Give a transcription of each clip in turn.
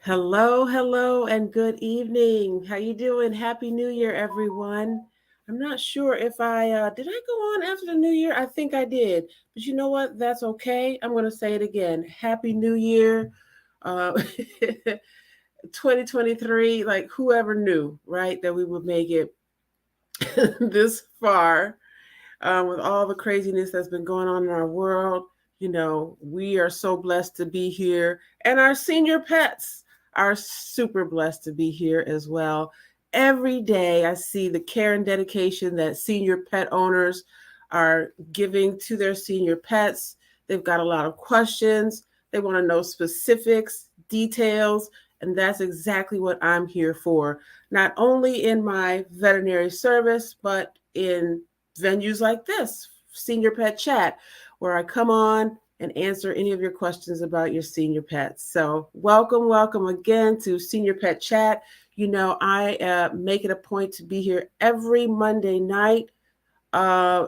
Hello, hello, and good evening. How you doing? Happy New Year, everyone. I'm not sure if I did I go on after the New Year? I think I did, but you know what? That's okay. I'm going to say it again. Happy New Year, uh, 2023. Like whoever knew, right, that we would make it this far with all the craziness that's been going on in our world. We are so blessed to be here, and our senior pets are super blessed to be here as well. Every day, I see the care and dedication that senior pet owners are giving to their senior pets. They've got a lot of questions, they want to know specifics, details, and that's exactly what I'm here for. Not only in my veterinary service, but in venues like this, Senior Pet Chat, where I come on and answer any of your questions about your senior pets. So, welcome again to Senior Pet Chat. I make it a point to be here every Monday night, and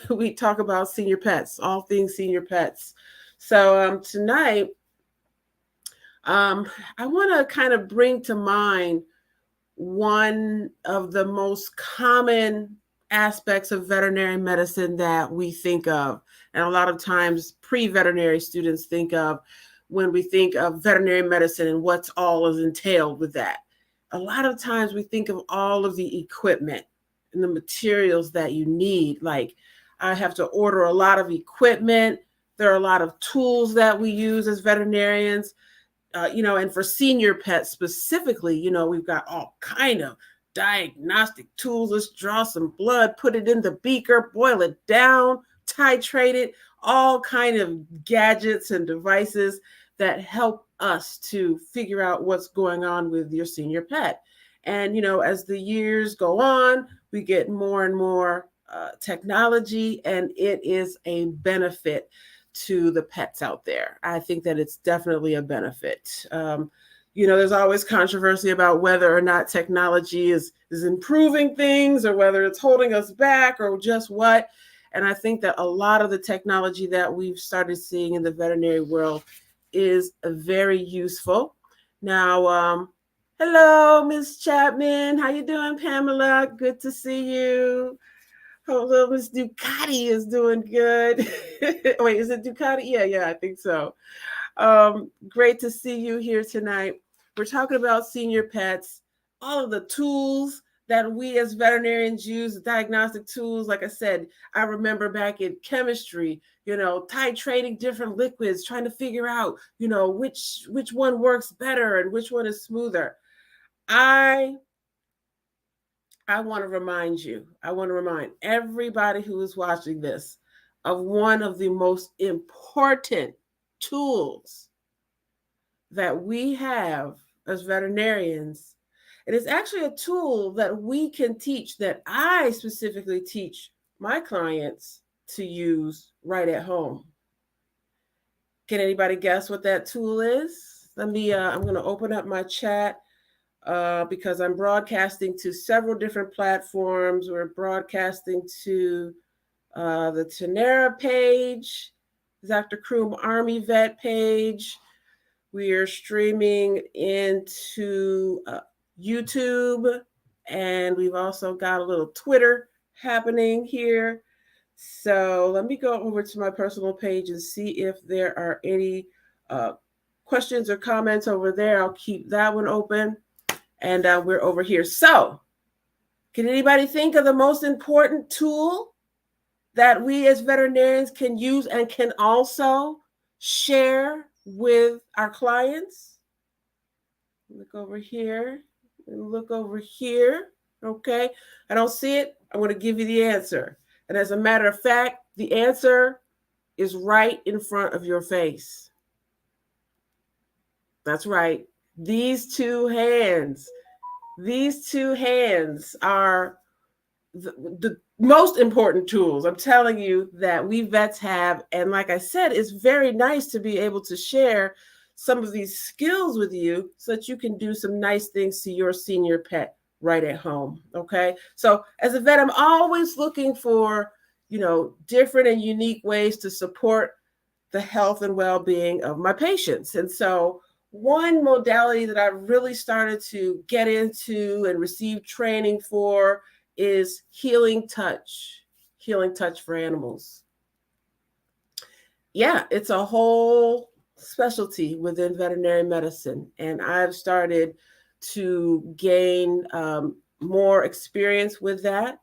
we talk about senior pets, all things senior pets. So, tonight, um, I want to kind of bring to mind one of the most common aspects of veterinary medicine that we think of, and a lot of times pre-veterinary students think of when we think of veterinary medicine and what's all is entailed with that. A lot of times we think of all of the equipment and the materials that you need. Like, I have to order a lot of equipment. There are a lot of tools that we use as veterinarians, and for senior pets specifically, we've got all kind of diagnostic tools. Let's draw some blood, put it in the beaker, boil it down, titrate it, all kind of gadgets and devices that help us to figure out what's going on with your senior pet. And, as the years go on, we get more and more technology, and it is a benefit to the pets out there. I think that it's definitely a benefit. There's always controversy about whether or not technology is improving things or whether it's holding us back or just what. And I think that a lot of the technology that we've started seeing in the veterinary world is very useful. Now, hello, Miss Chapman. How you doing, Pamela? Good to see you. Although Miss Ducati is doing good. Wait, is it Ducati? Yeah, I think so. Great to see you here tonight. We're talking about senior pets, all of the tools that we as veterinarians use, the diagnostic tools. Like I said, I remember back in chemistry, titrating different liquids, trying to figure out, which one works better and which one is smoother. I want to remind you, I want to remind everybody who is watching this of one of the most important tools that we have as veterinarians. It is actually a tool that we can teach, that I specifically teach my clients to use right at home. Can anybody guess what that tool is? I'm going to open up my chat because I'm broadcasting to several different platforms. We're broadcasting to the Turnera page, Dr. Croom Army Vet page. We are streaming into YouTube, and we've also got a little Twitter happening here. So let me go over to my personal page and see if there are any questions or comments over there. I'll keep that one open. And we're over here. So, can anybody think of the most important tool that we as veterinarians can use and can also share with our clients? Look over here. Look over here. Okay. I don't see it. I'm going to give you the answer. And as a matter of fact, the answer is right in front of your face. That's right. These two hands are the most important tools, I'm telling you, that we vets have. And like I said, it's very nice to be able to share some of these skills with you so that you can do some nice things to your senior pet right at home. Okay. So as a vet, I'm always looking for, different and unique ways to support the health and well-being of my patients. And so one modality that I really started to get into and receive training for is healing touch for animals. Yeah, it's a whole specialty within veterinary medicine. And I've started to gain more experience with that.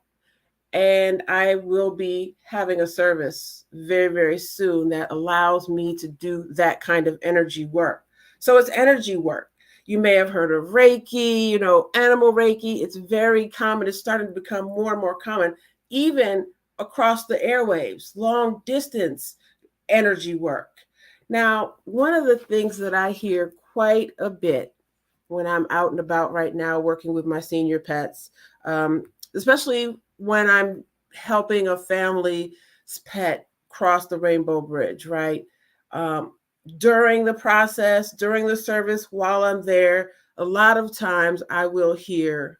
And I will be having a service very, very soon that allows me to do that kind of energy work. So it's energy work. You may have heard of Reiki, animal Reiki. It's very common. It's starting to become more and more common, even across the airwaves, long distance energy work. Now, one of the things that I hear quite a bit when I'm out and about right now working with my senior pets, especially when I'm helping a family's pet cross the Rainbow Bridge, right? Um, During the process, during the service, while I'm there, a lot of times I will hear,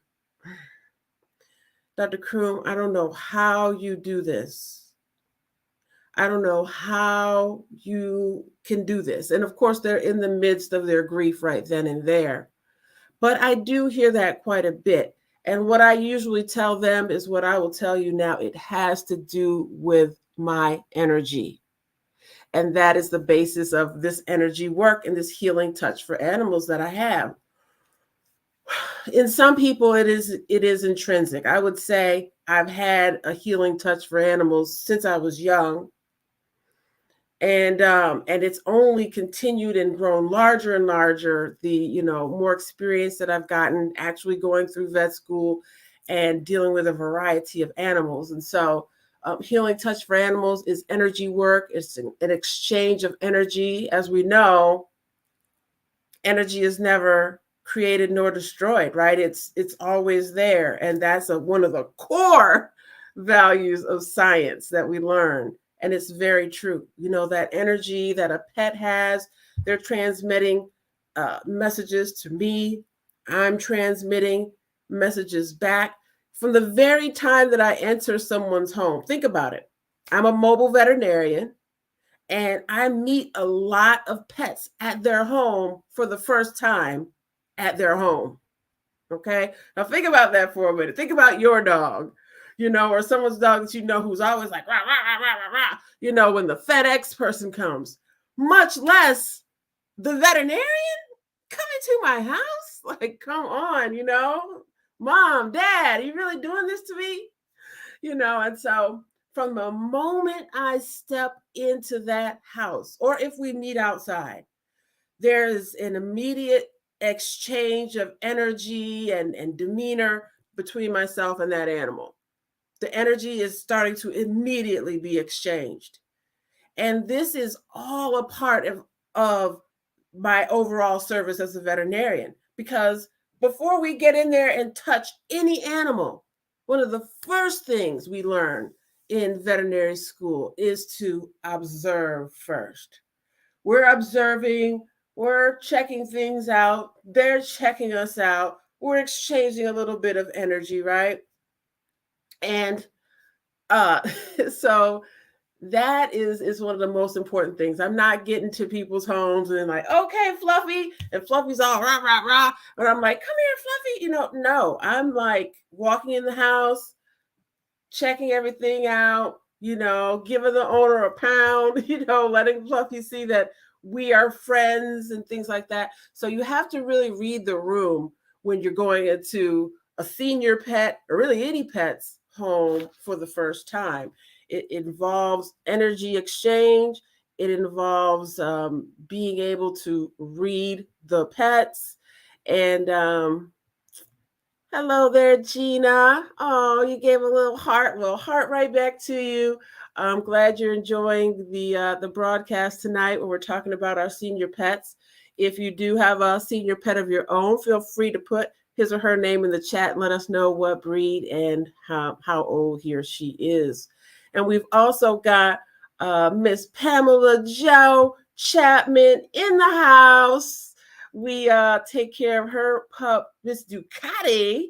Dr. Croom, I don't know how you do this. I don't know how you can do this. And of course, they're in the midst of their grief right then and there. But I do hear that quite a bit. And what I usually tell them is what I will tell you now. It has to do with my energy. And that is the basis of this energy work and this healing touch for animals that I have. In some people, it is intrinsic. I would say I've had a healing touch for animals since I was young, and it's only continued and grown larger and larger the more experience that I've gotten actually going through vet school and dealing with a variety of animals. And so healing touch for animals is energy work. It's an exchange of energy. As we know, energy is never created nor destroyed, right? It's always there, and that's one of the core values of science that we learn. And it's very true. That energy that a pet has, they're transmitting messages to me. I'm transmitting messages back from the very time that I enter someone's home. Think about it. I'm a mobile veterinarian, and I meet a lot of pets at their home for the first time at their home. Okay. Now think about that for a minute. Think about your dog, or someone's dog that who's always like, rah, rah, rah, rah, rah, when the FedEx person comes, much less the veterinarian coming to my house. Like, come on, mom, dad, are you really doing this to me? And so from the moment I step into that house, or if we meet outside, there's an immediate exchange of energy and demeanor between myself and that animal. The energy is starting to immediately be exchanged. And this is all a part of my overall service as a veterinarian, because before we get in there and touch any animal, one of the first things we learn in veterinary school is to observe first. We're observing, we're checking things out, they're checking us out, we're exchanging a little bit of energy, right? And uh so that is one of the most important things. I'm not getting to people's homes and like, okay, Fluffy, and Fluffy's all rah rah rah, but I'm like, come here, Fluffy. No, I'm like walking in the house, checking everything out, giving the owner a pound, letting Fluffy see that we are friends and things like that. So you have to really read the room when you're going into a senior pet, or really any pet's home for the first time. It involves energy exchange. It involves being able to read the pets. And hello there, Gina. Oh, you gave a little heart. Well, heart right back to you. I'm glad you're enjoying the broadcast tonight when we're talking about our senior pets. If you do have a senior pet of your own, feel free to put his or her name in the chat and let us know what breed and how old he or she is. And we've also got Miss Pamela Joe Chapman in the house. We take care of her pup, Miss Ducati.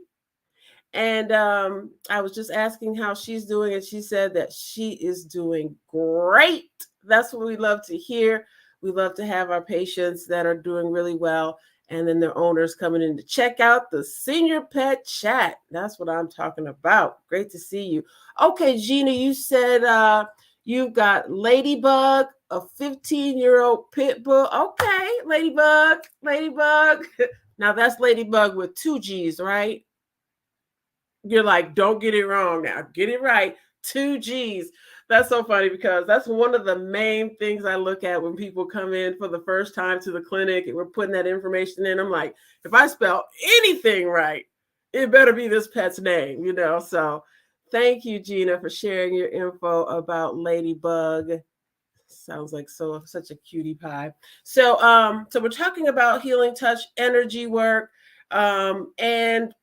And I was just asking how she's doing, and she said that she is doing great. That's what we love to hear. We love to have our patients that are doing really well, and then their owners coming in to check out the senior pet chat. That's what I'm talking about. Great to see you. Okay, Gina, you said you've got Ladybug, a 15-year-old pit bull. Okay, Ladybug. Now that's Ladybug with 2 G's, right? You're like, don't get it wrong now. Get it right. 2 G's. That's so funny because that's one of the main things I look at when people come in for the first time to the clinic and we're putting that information in. I'm like, if I spell anything right, it better be this pet's name, you know? So thank you, Gina, for sharing your info about Ladybug. Sounds like such a cutie pie. So we're talking about healing touch energy work. And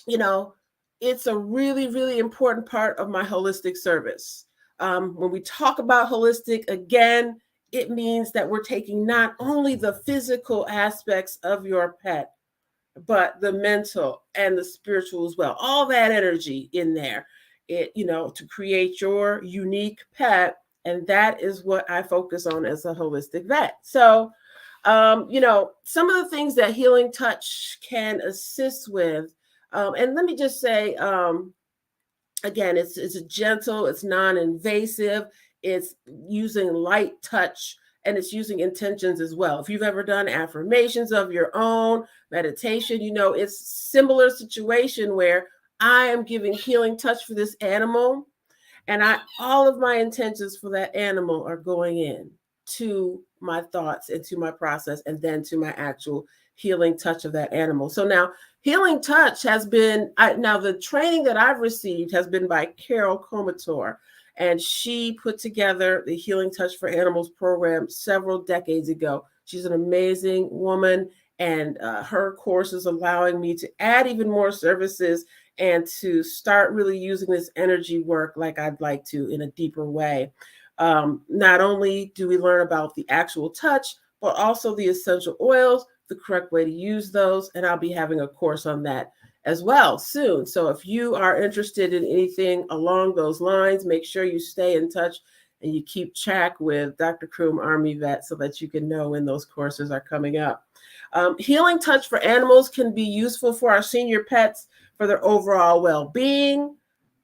you know, it's a really, really important part of my holistic service. When we talk about holistic, again, it means that we're taking not only the physical aspects of your pet, but the mental and the spiritual as well. All that energy in there, to create your unique pet. And that is what I focus on as a holistic vet. So, some of the things that healing touch can assist with. And let me just say, again, it's gentle, it's non-invasive, it's using light touch, and it's using intentions as well. If you've ever done affirmations of your own, meditation, it's similar situation where I am giving healing touch for this animal, and all of my intentions for that animal are going in to my thoughts and to my process and then to my actual healing touch of that animal. So now healing touch has been, now the training that I've received has been by Carol Comator, and she put together the Healing Touch for Animals program several decades ago. She's an amazing woman, and her course is allowing me to add even more services and to start really using this energy work like I'd like to in a deeper way. Not only do we learn about the actual touch, but also the essential oils, the correct way to use those. And I'll be having a course on that as well soon. So if you are interested in anything along those lines, make sure you stay in touch and you keep track with Dr. Croom Army Vet so that you can know when those courses are coming up. Healing touch for animals can be useful for our senior pets for their overall well-being,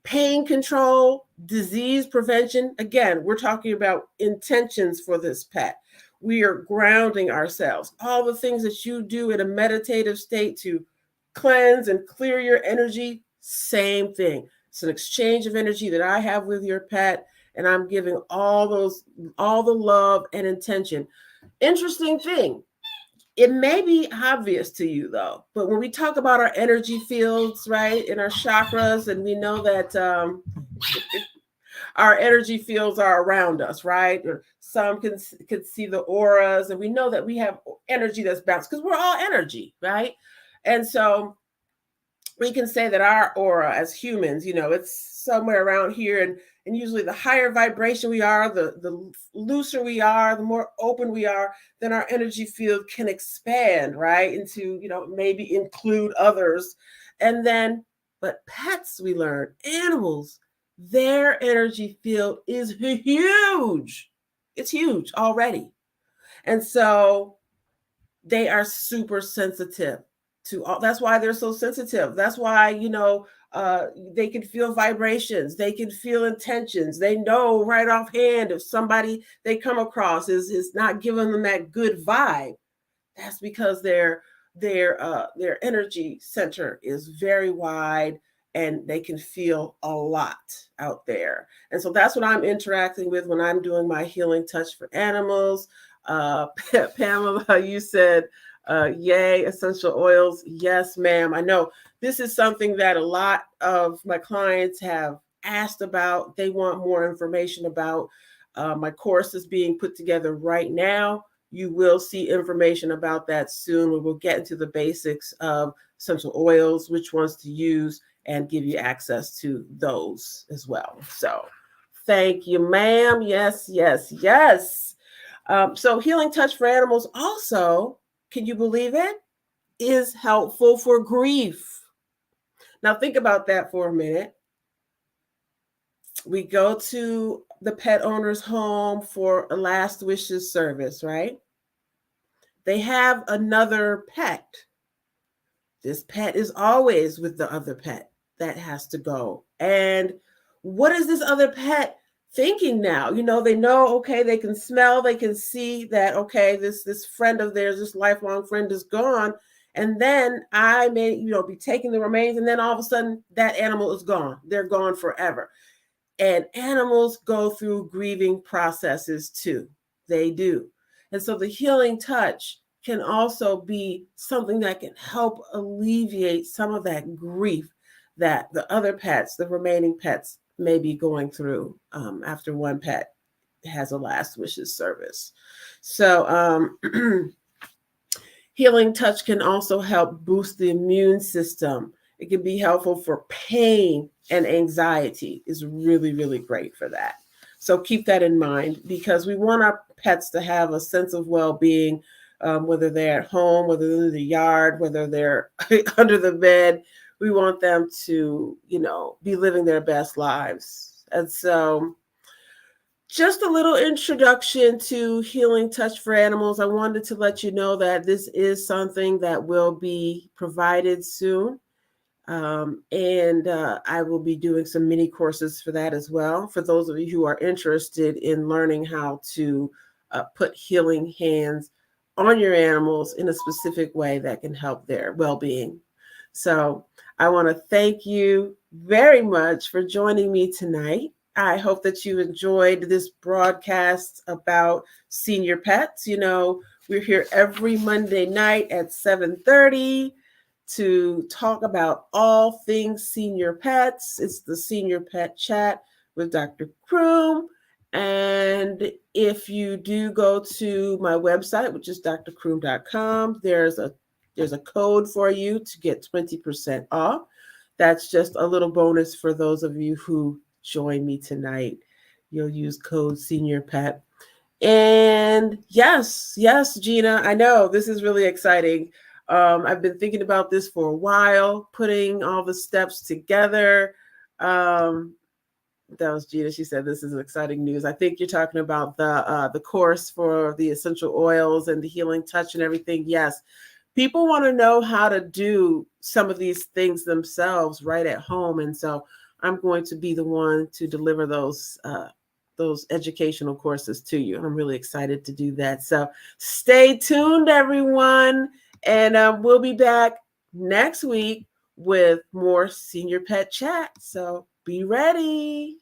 pain control, disease prevention. Again, we're talking about intentions for this pet. We are grounding ourselves. All the things that you do in a meditative state to cleanse and clear your energy, same thing. It's an exchange of energy that I have with your pet, and I'm giving all the love and intention. Interesting thing. It may be obvious to you though, but when we talk about our energy fields, right, in our chakras, and we know that our energy fields are around us, right? Or some can see the auras, and we know that we have energy that's bounced because we're all energy, right? And so we can say that our aura as humans, it's somewhere around here, and usually the higher vibration we are, the looser we are, the more open we are, then our energy field can expand, right? Into, maybe include others. And then, but pets, we learn, animals, their energy field is huge. It's huge already. And so they are super sensitive to all. That's why they're so sensitive. That's why, they can feel vibrations. They can feel intentions. They know right offhand if somebody they come across is not giving them that good vibe. That's because their energy center is very wide, and they can feel a lot out there. And so that's what I'm interacting with when I'm doing my healing touch for animals. Pamela, you said, yay, essential oils. Yes, ma'am. I know this is something that a lot of my clients have asked about. They want more information about. My course is being put together right now. You will see information about that soon. We will get into the basics of essential oils, which ones to use, and give you access to those as well. So thank you, ma'am. Yes. So healing touch for animals also, can you believe it, is helpful for grief. Now think about that for a minute. We go to the pet owner's home for a last wishes service, right? They have another pet. This pet is always with the other pet that has to go. And what is this other pet thinking now? They know, okay, they can smell, they can see that, okay, this friend of theirs, this lifelong friend is gone. And then I may, be taking the remains, and then all of a sudden that animal is gone. They're gone forever. And animals go through grieving processes too. They do. And so the healing touch can also be something that can help alleviate some of that grief that the other pets, the remaining pets, may be going through after one pet has a last wishes service. So healing touch can also help boost the immune system. It can be helpful for pain and anxiety. Is really, really great for that. So keep that in mind, because we want our pets to have a sense of well-being, whether they're at home, whether they're in the yard, whether they're under the bed. We want them to, be living their best lives. And so just a little introduction to healing touch for animals. I wanted to let you know that this is something that will be provided soon. And I will be doing some mini courses for that as well. For those of you who are interested in learning how to put healing hands on your animals in a specific way that can help their well-being. So I want to thank you very much for joining me tonight. I hope that you enjoyed this broadcast about senior pets. We're here every Monday night at 7:30 to talk about all things senior pets. It's the Senior Pet Chat with Dr. Croom. And if you do go to my website, which is drcroom.com, there's a code for you to get 20% off. That's just a little bonus for those of you who join me tonight. You'll use code Senior Pet. And yes, Gina, I know this is really exciting. I've been thinking about this for a while, putting all the steps together. That was Gina. She said this is exciting news. I think you're talking about the course for the essential oils and the healing touch and everything. Yes, people want to know how to do some of these things themselves right at home, and so I'm going to be the one to deliver those educational courses to you. I'm really excited to do that. So stay tuned, everyone, and we'll be back next week with more Senior Pet Chat. So be ready.